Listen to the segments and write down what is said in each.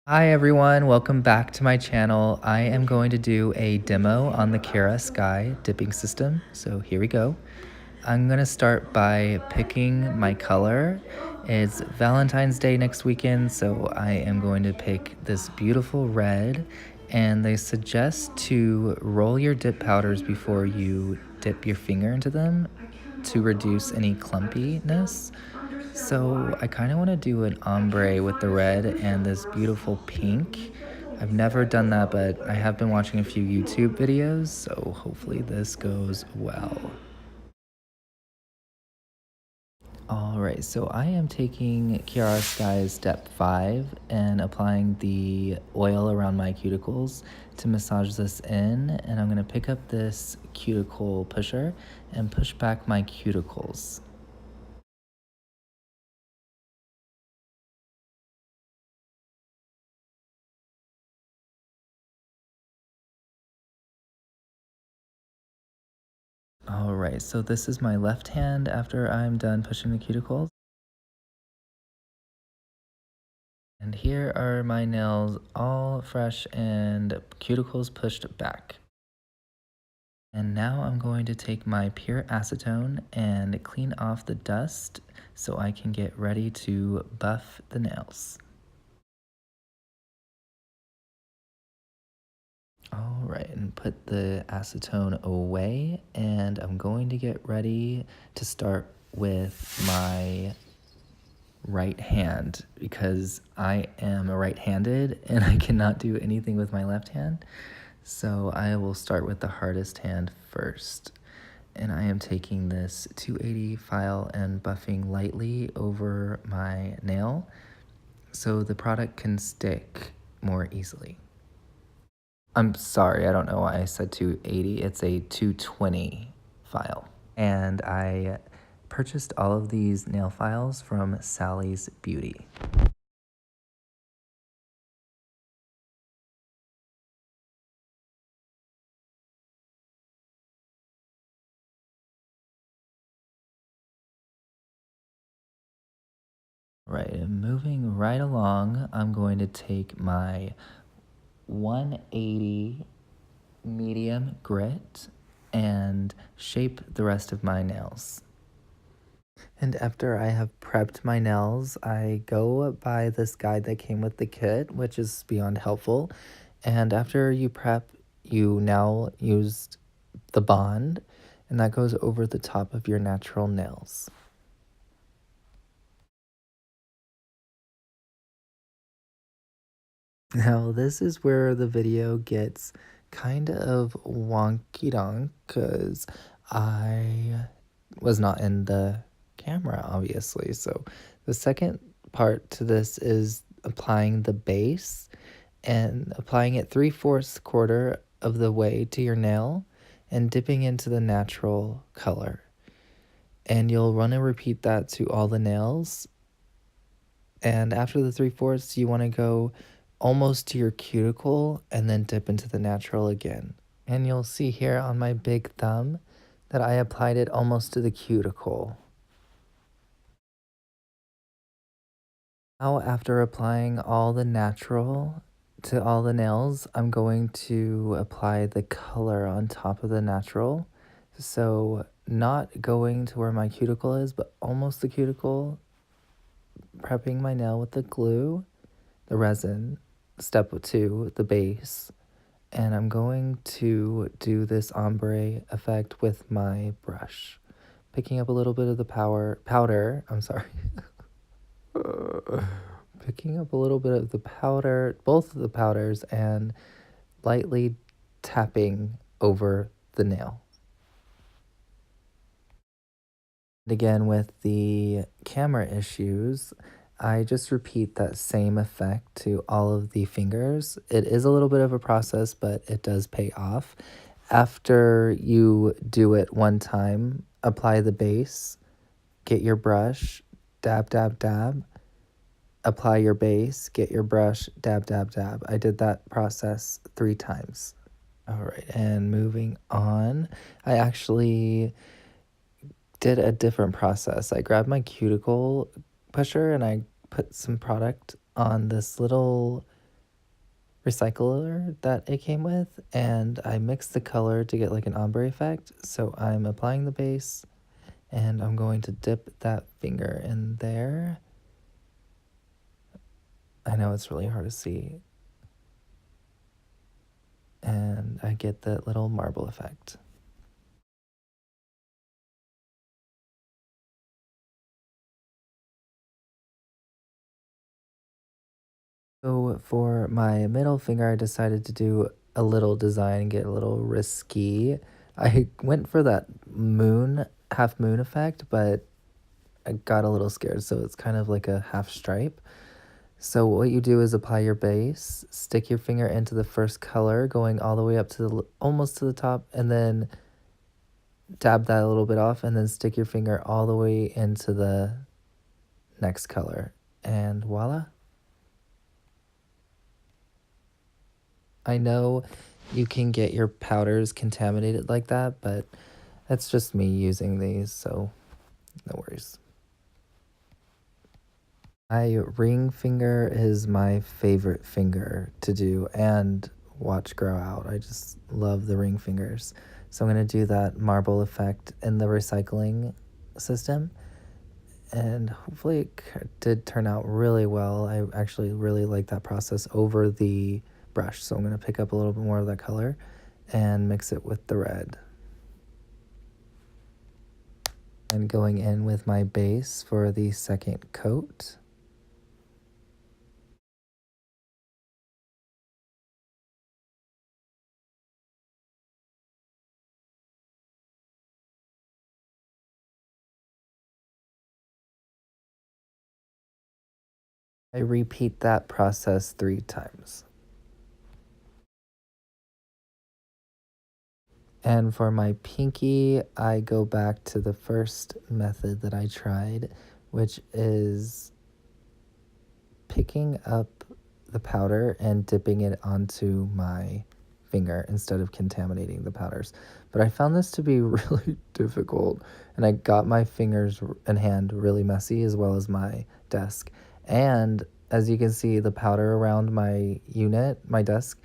Hi everyone, welcome back to my channel. I am going to do a demo on the Kiara Sky Dipping system. So here we go. I'm going to start by picking my color. It's Valentine's Day next weekend, so I am going to pick this beautiful red. And they suggest to roll your dip powders before you dip your finger into them to reduce any clumpiness. So I kind of want to do an ombre with the red and this beautiful pink. I've never done that, but I have been watching a few YouTube videos, so hopefully this goes well. Alright, so I am taking Kiara Sky's Step 5 and applying the oil around my cuticles to massage this in, and I'm going to pick up this cuticle pusher and push back my cuticles. Alright, so this is my left hand after I'm done pushing the cuticles. And here are my nails all fresh and cuticles pushed back. And now I'm going to take my pure acetone and clean off the dust so I can get ready to buff the nails. Alright, and put the acetone away, and I'm going to get ready to start with my right hand because I am right-handed and I cannot do anything with my left hand. So I will start with the hardest hand first. And I am taking this 280 file and buffing lightly over my nail so the product can stick more easily. I'm sorry, I don't know why I said 280. It's a 220 file. And I purchased all of these nail files from Sally's Beauty. Right, and moving right along, I'm going to take my 180 medium grit and shape the rest of my nails. And after I have prepped my nails, I go by this guide that came with the kit, which is beyond helpful. And after you prep, you now use the bond, and that goes over the top of your natural nails. Now, this is where the video gets kind of wonky donk because I was not in the camera, obviously. So, the second part to this is applying the base and applying it 3/4 quarter of the way to your nail and dipping into the natural color. And you'll run and repeat that to all the nails. And after the 3/4, you want to go almost to your cuticle and then dip into the natural again. And you'll see here on my big thumb that I applied it almost to the cuticle. Now, after applying all the natural to all the nails, I'm going to apply the color on top of the natural. So, not going to where my cuticle is, but almost the cuticle, prepping my nail with the glue, the resin, step 2, the base, and I'm going to do this ombre effect with my brush. Picking up a little bit of the powder, I'm sorry. Picking up a little bit of the powder, both of the powders, and lightly tapping over the nail. And again, with the camera issues, I just repeat that same effect to all of the fingers. It is a little bit of a process, but it does pay off. After you do it one time, apply the base, get your brush, dab, dab, dab, apply your base, get your brush, dab, dab, dab. I did that process 3 times. All right, and moving on, I actually did a different process. I grabbed my cuticle pusher and I put some product on this little recycler that it came with, and I mixed the color to get like an ombre effect. So I'm applying the base, and I'm going to dip that finger in there. I know it's really hard to see. And I get that little marble effect. So for my middle finger, I decided to do a little design and get a little risky. I went for that moon, half moon effect, but I got a little scared, so it's kind of like a half stripe. So what you do is apply your base, stick your finger into the first color, going all the way up to the almost to the top, and then dab that a little bit off, and then stick your finger all the way into the next color, and voila. I know you can get your powders contaminated like that, but that's just me using these, so no worries. My ring finger is my favorite finger to do and watch grow out. I just love the ring fingers. So I'm going to do that marble effect in the recycling system. And hopefully it did turn out really well. I actually really like that process over the brush. So I'm going to pick up a little bit more of that color and mix it with the red. And going in with my base for the second coat. I repeat that process 3 times. And for my pinky, I go back to the first method that I tried, which is picking up the powder and dipping it onto my finger instead of contaminating the powders. But I found this to be really difficult, and I got my fingers and hand really messy as well as my desk. And as you can see, the powder around my unit, my desk,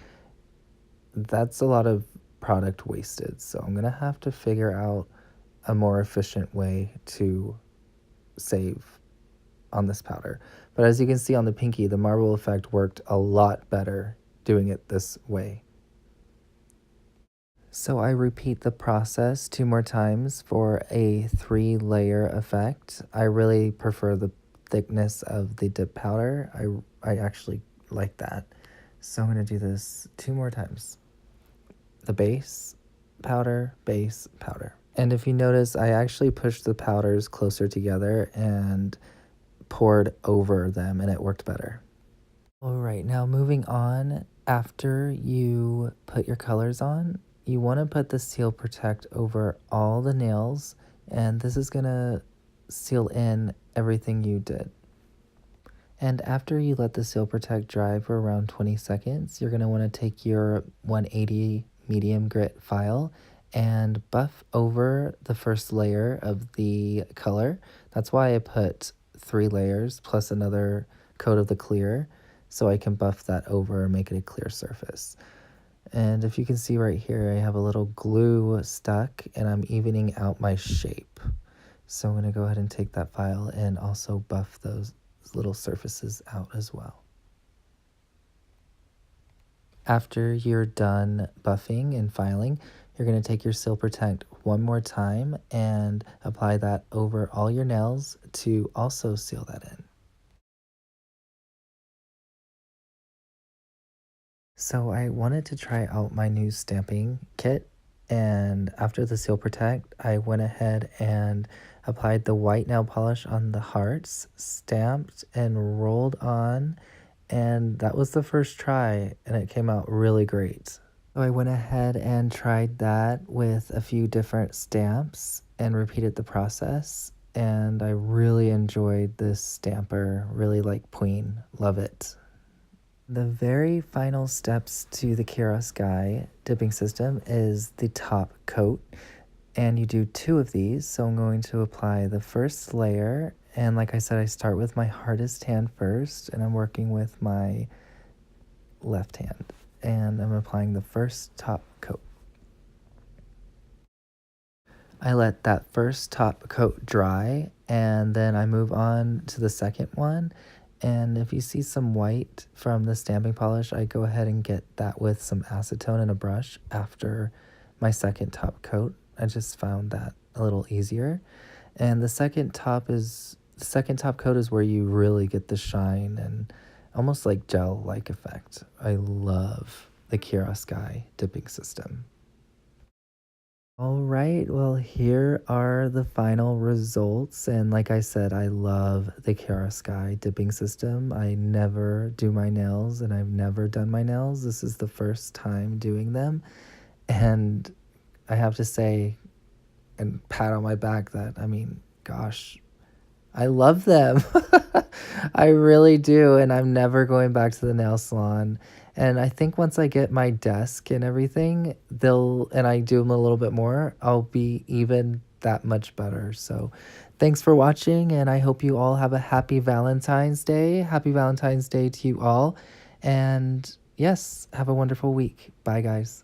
that's a lot of product wasted. So I'm gonna have to figure out a more efficient way to save on this powder. But as you can see on the pinky, the marble effect worked a lot better doing it this way. So I repeat the process 2 more times for a 3-layer effect. I really prefer the thickness of the dip powder. I actually like that. So I'm going to do this 2 more times. The base, powder, base, powder. And if you notice, I actually pushed the powders closer together and poured over them, and it worked better. All right, now moving on, after you put your colors on, you want to put the Seal Protect over all the nails, and this is going to seal in everything you did. And after you let the Seal Protect dry for around 20 seconds, you're going to want to take your 180 medium grit file and buff over the first layer of the color. That's why I put 3 layers plus another coat of the clear, so I can buff that over and make it a clear surface. And if you can see right here, I have a little glue stuck and I'm evening out my shape. So I'm going to go ahead and take that file and also buff those little surfaces out as well. After you're done buffing and filing, you're going to take your Seal Protect one more time and apply that over all your nails to also seal that in. So I wanted to try out my new stamping kit, and after the Seal Protect, I went ahead and applied the white nail polish on the hearts, stamped and rolled on, and that was the first try, and it came out really great. So I went ahead and tried that with a few different stamps and repeated the process, and I really enjoyed this stamper, really like Queen, love it. The very final steps to the Kiara Sky dipping system is the top coat, and you do 2 of these. So I'm going to apply the first layer, and like I said, I start with my hardest hand first, and I'm working with my left hand. And I'm applying the first top coat. I let that first top coat dry, and then I move on to the second one. And if you see some white from the stamping polish, I go ahead and get that with some acetone and a brush after my second top coat. I just found that a little easier. And the second top coat is where you really get the shine and almost like gel-like effect. I love the Kiara Sky Dipping system. All right, well, here are the final results. And like I said, I love the Kiara Sky Dipping system. I never do my nails, and I've never done my nails. This is the first time doing them. And I have to say, and pat on my back that, I mean, gosh, I love them. I really do, and I'm never going back to the nail salon. And I think once I get my desk and everything, and I do them a little bit more, I'll be even that much better. So thanks for watching, and I hope you all have a happy Valentine's Day. Happy Valentine's Day to you all. And yes, have a wonderful week. Bye, guys.